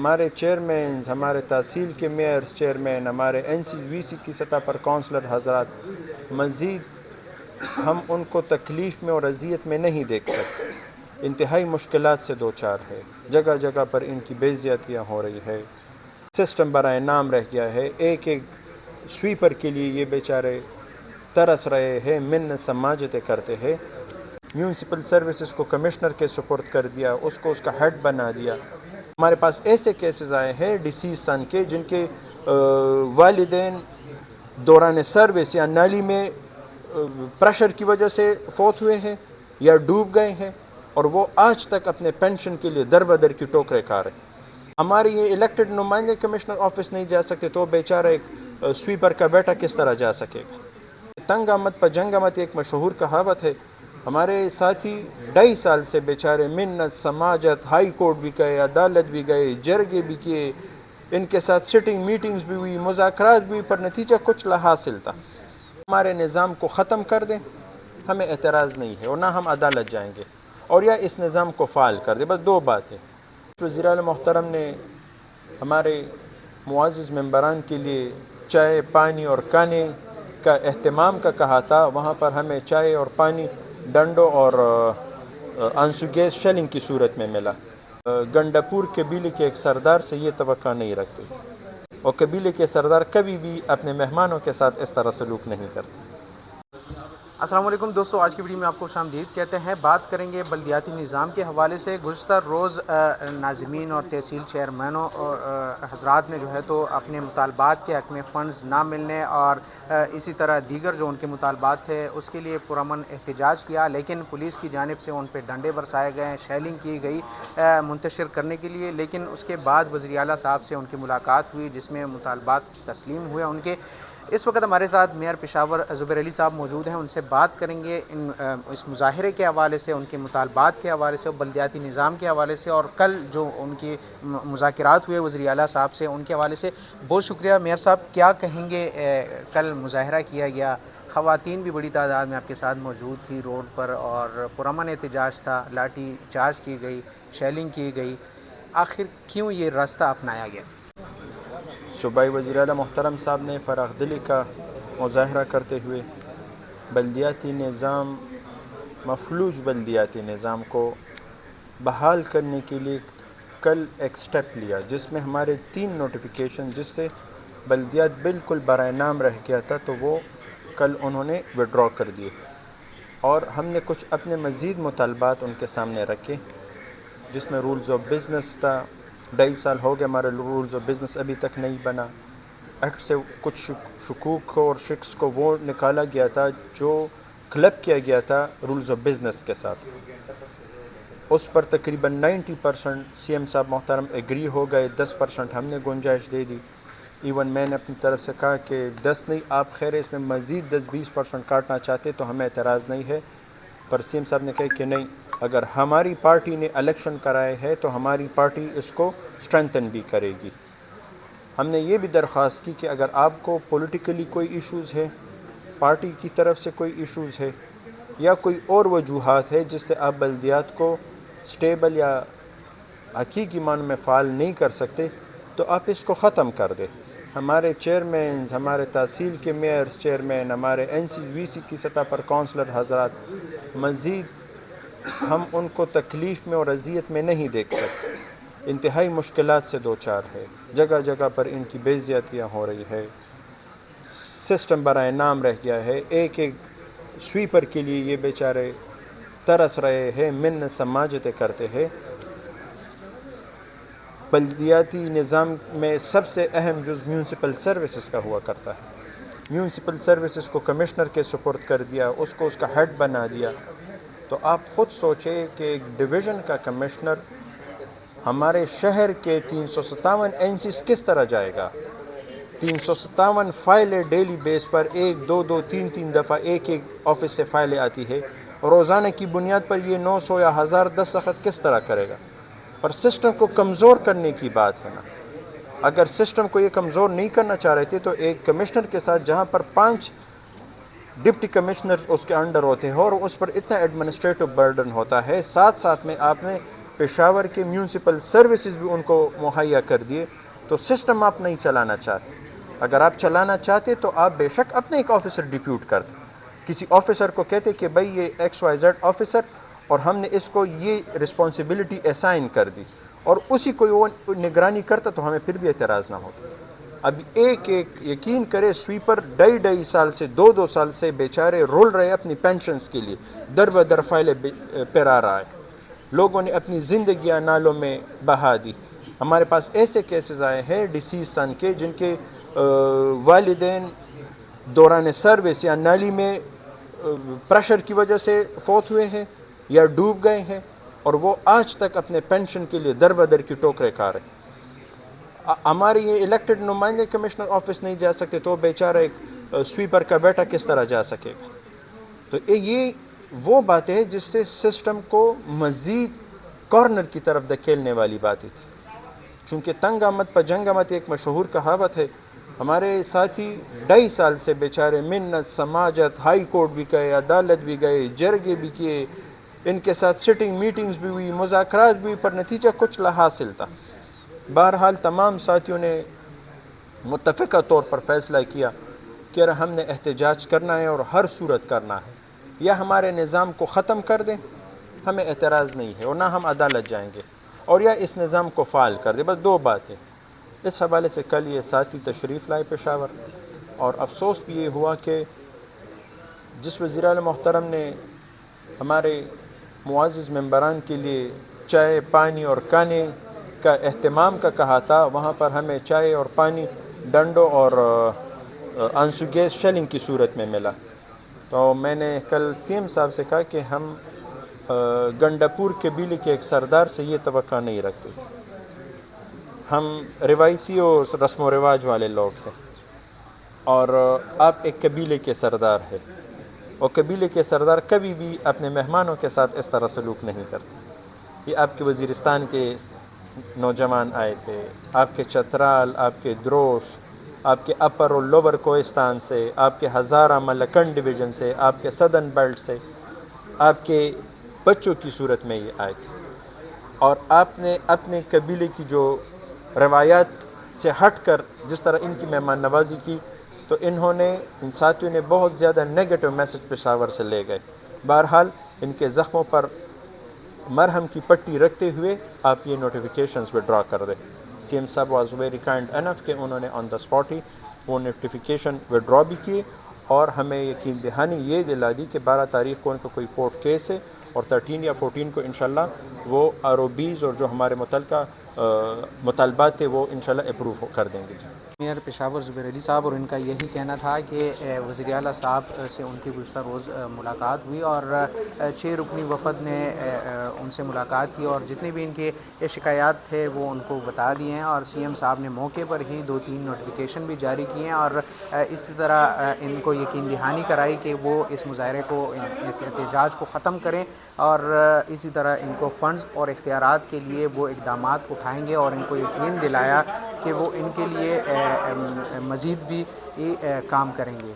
ہمارے چیئرمینز، ہمارے تحصیل کے میئرز چیئرمین، ہمارے این سی وی سی کی سطح پر کونسلر حضرات، مزید ہم ان کو تکلیف میں اور اذیت میں نہیں دیکھ سکتے، انتہائی مشکلات سے دوچار ہے، جگہ جگہ پر ان کی بے عزتیاں ہو رہی ہے، سسٹم برائے نام رہ گیا ہے، ایک ایک سویپر کے لیے یہ بیچارے ترس رہے ہیں، منت سماجتیں کرتے ہیں۔ میونسپل سروسز کو کمشنر کے سپرد کر دیا، اس کو اس کا ہیڈ بنا دیا۔ ہمارے پاس ایسے کیسز آئے ہیں ڈیسیز سن کے جن کے والدین دوران سروس یا نالی میں پریشر کی وجہ سے فوت ہوئے ہیں یا ڈوب گئے ہیں، اور وہ آج تک اپنے پینشن کے لیے در بدر کی ٹوکرے کھا رہے ہیں۔ ہمارے یہ الیکٹڈ نمائندے کمشنر آفس نہیں جا سکتے تو بیچارہ ایک سویپر کا بیٹا کس طرح جا سکے گا؟ تنگ آمد پر جنگ آمد ایک مشہور کہاوت ہے۔ ہمارے ساتھی 2.5 سال سے بیچارے منت سماجت، ہائی کورٹ بھی گئے، عدالت بھی گئے، جرگے بھی کیے، ان کے ساتھ سٹنگ میٹنگز بھی ہوئی، مذاکرات بھی ہوئی، پر نتیجہ کچھ نہ حاصل تھا۔ ہمارے نظام کو ختم کر دیں، ہمیں اعتراض نہیں ہے، اور نہ ہم عدالت جائیں گے، اور یا اس نظام کو فعال کر دیں، بس 2 باتیں۔ وزیر اعلیٰ محترم نے ہمارے معزز ممبران کے لیے چائے، پانی اور کھانے کا اہتمام کا کہا تھا، وہاں پر ہمیں چائے اور پانی ڈنڈوں اور آنسو گیس شیلنگ کی صورت میں ملا۔ گنڈاپور قبیلے کے ایک سردار سے یہ توقع نہیں رکھتے تھے، اور قبیلے کے سردار کبھی بھی اپنے مہمانوں کے ساتھ اس طرح سلوک نہیں کرتے۔ السلام علیکم دوستو، آج کی ویڈیو میں آپ کو خوش آمدید کہتے ہیں۔ بات کریں گے بلدیاتی نظام کے حوالے سے۔ گزشتہ روز ناظمین اور تحصیل چیئرمینوں اور حضرات نے جو ہے تو اپنے مطالبات کے حق میں فنڈز نہ ملنے اور اسی طرح دیگر جو ان کے مطالبات تھے اس کے لیے پرامن احتجاج کیا، لیکن پولیس کی جانب سے ان پہ ڈنڈے برسائے گئے، شیلنگ کی گئی منتشر کرنے کے لیے، لیکن اس کے بعد وزیر اعلیٰ صاحب سے ان کی ملاقات ہوئی جس میں مطالبات تسلیم ہوئے ان کے۔ اس وقت ہمارے ساتھ میئر پشاور زبیر علی صاحب موجود ہیں، ان سے بات کریں گے اس مظاہرے کے حوالے سے، ان کے مطالبات کے حوالے سے، بلدیاتی نظام کے حوالے سے، اور کل جو ان کی مذاکرات ہوئے وزیر اعلیٰ صاحب سے ان کے حوالے سے۔ بہت شکریہ میئر صاحب، کیا کہیں گے؟ کل مظاہرہ کیا گیا، خواتین بھی بڑی تعداد میں آپ کے ساتھ موجود تھی روڈ پر، اور پرامن احتجاج تھا، لاٹھی چارج کی گئی، شیلنگ کی گئی، آخر کیوں یہ راستہ اپنایا گیا؟ صوبائی وزیر اعلیٰ محترم صاحب نے فراخ دلی کا مظاہرہ کرتے ہوئے بلدیاتی نظام، مفلوج بلدیاتی نظام کو بحال کرنے کے لیے کل ایک سٹیپ لیا، جس میں ہمارے 3 نوٹیفیکیشن جس سے بلدیات بالکل برائے نام رہ گیا تھا، تو وہ کل انہوں نے وڈرا کر دیے، اور ہم نے کچھ اپنے مزید مطالبات ان کے سامنے رکھے، جس میں رولز آف بزنس تھا۔ 2.5 سال ہو گئے ہمارے رولز آف بزنس ابھی تک نہیں بنا۔ ایکٹ سے کچھ شکوک کو اور شکس کو وہ نکالا گیا تھا جو کلب کیا گیا تھا رولز آف بزنس کے ساتھ، اس پر تقریباً 90% سی ایم صاحب محترم ایگری ہو گئے، 10% ہم نے گنجائش دے دی۔ ایون میں نے اپنی طرف سے کہا کہ 10 نہیں، آپ خیر اس میں مزید 10-20% کاٹنا چاہتے تو ہمیں اعتراض نہیں ہے، پر سی ایم صاحب نے کہا کہ نہیں، اگر ہماری پارٹی نے الیکشن کرائے ہے تو ہماری پارٹی اس کو اسٹرینتھن بھی کرے گی۔ ہم نے یہ بھی درخواست کی کہ اگر آپ کو پولیٹیکلی کوئی ایشوز ہے، پارٹی کی طرف سے کوئی ایشوز ہے، یا کوئی اور وجوہات ہے جس سے آپ بلدیات کو سٹیبل یا حقیقی معنوں میں فعال نہیں کر سکتے، تو آپ اس کو ختم کر دیں۔ ہمارے چیئرمینز، ہمارے تحصیل کے میئرز چیئرمین، ہمارے این سی وی سی کی سطح پر کونسلر حضرات، مزید ہم ان کو تکلیف میں اور اذیت میں نہیں دیکھ سکتے، انتہائی مشکلات سے دوچار ہے، جگہ جگہ پر ان کی بے عزتیاں ہو رہی ہے، سسٹم برائے نام رہ گیا ہے، ایک ایک سویپر کے لیے یہ بیچارے ترس رہے ہیں، منت سماجتیں کرتے ہیں۔ بلدیاتی نظام میں سب سے اہم جز میونسپل سروسز کا ہوا کرتا ہے۔ میونسپل سروسز کو کمشنر کے سپرد کر دیا، اس کو اس کا ہیڈ بنا دیا، تو آپ خود سوچیں کہ ایک ڈویژن کا کمشنر ہمارے شہر کے 357 اینسیز کس طرح جائے گا؟ 357 فائلیں ڈیلی بیس پر 1، 2، 3 دفعہ ایک آفس سے فائلیں آتی ہے، روزانہ کی بنیاد پر یہ 900 یا 1000 دستخط کس طرح کرے گا؟ پر سسٹم کو کمزور کرنے کی بات ہے نا۔ اگر سسٹم کو یہ کمزور نہیں کرنا چاہ رہے تھے تو ایک کمشنر کے ساتھ جہاں پر 5 ڈپٹی کمشنر اس کے انڈر ہوتے ہیں اور اس پر اتنا ایڈمنسٹریٹو برڈن ہوتا ہے، ساتھ ساتھ میں آپ نے پشاور کے میونسپل سروسز بھی ان کو مہیا کر دیے، تو سسٹم آپ نہیں چلانا چاہتے۔ اگر آپ چلانا چاہتے تو آپ بے شک اپنے ایک آفیسر ڈپیوٹ کرتے، کسی آفیسر کو کہتے کہ بھائی یہ ایکس وائی زیڈ آفیسر، اور ہم نے اس کو یہ رسپانسبلٹی اسائن کر دی، اور اسی کو وہ نگرانی کرتا تو ہمیں پھر بھی اعتراض نہ ہوتا۔ اب ایک یقین کرے سویپر 2.5 سال سے 2 سال سے بیچارے رول رہے اپنی پینشنز کے لیے، در بدر فائلیں پھیرا رہا ہے، لوگوں نے اپنی زندگیاں نالوں میں بہا دی۔ ہمارے پاس ایسے کیسز آئے ہیں ڈیسیز سن کے جن کے والدین دوران سروس یا نالی میں پریشر کی وجہ سے فوت ہوئے ہیں یا ڈوب گئے ہیں، اور وہ آج تک اپنے پینشن کے لیے در بدر کی ٹوکرے کھا رہے ہیں۔ ہمارے یہ الیکٹڈ نمائندے کمشنر آفس نہیں جا سکتے تو بیچارہ ایک سویپر کا بیٹا کس طرح جا سکے گا؟ تو یہ وہ باتیں ہیں جس سے سسٹم کو مزید کارنر کی طرف دھکیلنے والی باتیں تھی۔ چونکہ تنگ آمد پر جنگ آمد ایک مشہور کہاوت ہے، ہمارے ساتھی 2.5 سال سے بیچارے منت سماجت، ہائی کورٹ بھی گئے، عدالت بھی گئے، جرگے بھی کیے، ان کے ساتھ سٹنگ میٹنگز بھی ہوئی، مذاکرات بھی ہوئی، پر نتیجہ کچھ نہ حاصل تھا۔ بہرحال تمام ساتھیوں نے متفقہ طور پر فیصلہ کیا کہ ہم نے احتجاج کرنا ہے اور ہر صورت کرنا ہے، یا ہمارے نظام کو ختم کر دیں، ہمیں اعتراض نہیں ہے، اور نہ ہم عدالت جائیں گے، اور یا اس نظام کو فعال کر دیں، بس 2 باتیں۔ اس حوالے سے کل یہ ساتھی تشریف لائے پشاور، اور افسوس بھی یہ ہوا کہ جس وزیر اعلیٰ محترم نے ہمارے معزز ممبران کے لیے چائے پانی اور کھانے کا اہتمام کا کہا تھا، وہاں پر ہمیں چائے اور پانی ڈنڈوں اور آنسو گیس شیلنگ کی صورت میں ملا۔ تو میں نے کل سی ایم صاحب سے کہا کہ ہم گنڈاپور قبیلے کے ایک سردار سے یہ توقع نہیں رکھتے تھے، ہم روایتی اور رسم و رواج والے لوگ ہیں، اور آپ ایک قبیلے کے سردار ہیں، اور قبیلے کے سردار کبھی بھی اپنے مہمانوں کے ساتھ اس طرح سلوک نہیں کرتے۔ یہ آپ کے وزیرستان کے نوجوان آئے تھے، آپ کے چترال، آپ کے دروش، آپ کے اپر اور لوور کوہستان سے، آپ کے ہزارہ ملکنڈ ڈویژن سے، آپ کے سدرن بیلٹ سے، آپ کے بچوں کی صورت میں یہ آئے تھے، اور آپ نے اپنے قبیلے کی جو روایات سے ہٹ کر جس طرح ان کی مہمان نوازی کی، تو انہوں نے ان ساتھیوں نے بہت زیادہ نیگیٹو میسج پشاور سے لے گئے۔ بہرحال ان کے زخموں پر مرہم کی پٹی رکھتے ہوئے آپ یہ نوٹیفیکیشنز وڈرا کر دیں۔ سی ایم صاحب واز ویری کائنڈ انف کہ انہوں نے آن دا اسپاٹ ہی وہ نوٹیفیکیشن وڈرا بھی کیے، اور ہمیں یقین دہانی یہ دلا دی کہ 12 تاریخ کو ان کا کوئی کورٹ کیس ہے، اور 13 یا 14 کو انشاءاللہ وہ ROBs اور جو ہمارے متعلقہ مطالبات تھے وہ انشاءاللہ اپروو کر دیں گے۔ میئر پشاور زبیر علی صاحب، اور ان کا یہی کہنا تھا کہ وزیر اعلیٰ صاحب سے ان کی گزشتہ روز ملاقات ہوئی، اور 6 رکنی وفد نے ان سے ملاقات کی، اور جتنے بھی ان کے شکایات تھے وہ ان کو بتا دیے ہیں، اور سی ایم صاحب نے موقع پر ہی 2-3 نوٹیفیکیشن بھی جاری کیے ہیں، اور اسی طرح ان کو یقین دہانی کرائی کہ وہ اس مظاہرے کو، احتجاج کو ختم کریں، اور اسی طرح ان کو فنڈز اور اختیارات کے لیے وہ اقدامات اٹھائیں گے، اور ان کو یقین دلایا کہ وہ ان کے لیے مزید بھی کام کریں گے۔